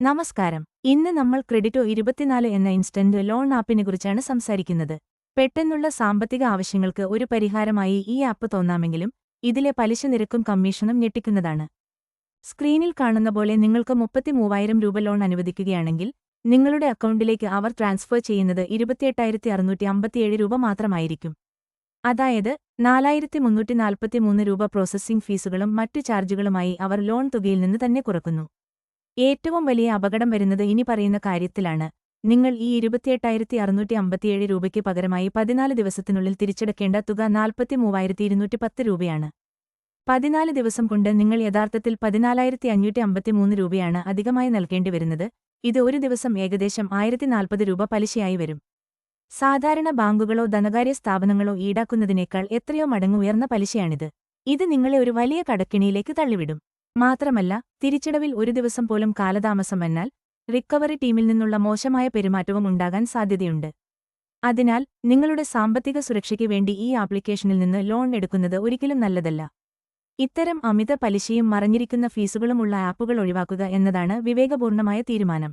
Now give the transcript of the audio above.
നമസ്കാരം. ഇന്ന് നമ്മൾ ക്രെഡിറ്റോ 24 എന്ന ഇൻസ്റ്റന്റ് ലോൺ ആപ്പിനെക്കുറിച്ചാണ് സംസാരിക്കുന്നത്. പെട്ടെന്നുള്ള സാമ്പത്തിക ആവശ്യങ്ങൾക്ക് ഒരു പരിഹാരമായി ഈ ആപ്പ് തോന്നാമെങ്കിലും ഇതിലെ പലിശ നിരക്കും കമ്മീഷനും ഞെട്ടിക്കുന്നതാണ്. സ്ക്രീനിൽ കാണുന്ന പോലെ നിങ്ങൾക്ക് 33,000 രൂപ ലോൺ അനുവദിക്കുകയാണെങ്കിൽ നിങ്ങളുടെ അക്കൗണ്ടിലേക്ക് അവർ ട്രാൻസ്ഫർ ചെയ്യുന്നത് 28,657 രൂപ മാത്രമായിരിക്കും. അതായത് 4,343 രൂപ പ്രോസസ്സിംഗ് ഫീസുകളും മറ്റു ചാർജുകളുമായി അവർ ലോൺ തുകയിൽ നിന്ന് തന്നെ കുറക്കുന്നു. ഏറ്റവും വലിയ അപകടം വരുന്നത് ഇനി പറയുന്ന കാര്യത്തിലാണ്. നിങ്ങൾ ഈ 28,657 രൂപയ്ക്ക് പകരമായി 14 ദിവസത്തിനുള്ളിൽ തിരിച്ചടക്കേണ്ട തുക 43,210 രൂപയാണ്. 14 ദിവസം കൊണ്ട് നിങ്ങൾ യഥാർത്ഥത്തിൽ 14,553 രൂപയാണ് അധികമായി നൽകേണ്ടി വരുന്നത്. ഇത് ഒരു ദിവസം ഏകദേശം 1,040 രൂപ പലിശയായി വരും. സാധാരണ ബാങ്കുകളോ ധനകാര്യ സ്ഥാപനങ്ങളോ ഈടാക്കുന്നതിനേക്കാൾ എത്രയോ മടങ്ങ് ഉയർന്ന പലിശയാണിത്. ഇത് നിങ്ങളെ ഒരു വലിയ കടക്കിണിയിലേക്ക് തള്ളിവിടും. മാത്രമല്ല, തിരിച്ചടവിൽ ഒരു ദിവസം പോലും കാലതാമസം വന്നാൽ റിക്കവറി ടീമിൽ നിന്നുള്ള മോശമായ പെരുമാറ്റവും ഉണ്ടാകാൻ സാധ്യതയുണ്ട്. അതിനാൽ നിങ്ങളുടെ സാമ്പത്തിക സുരക്ഷയ്ക്ക് വേണ്ടി ഈ ആപ്ലിക്കേഷനിൽ നിന്ന് ലോൺ എടുക്കുന്നത് ഒരിക്കലും നല്ലതല്ല. ഇത്തരം അമിത പലിശയും മറഞ്ഞിരിക്കുന്ന ഫീസുകളുമുള്ള ആപ്പുകൾ ഒഴിവാക്കുക എന്നതാണ് വിവേകപൂർണമായ തീരുമാനം.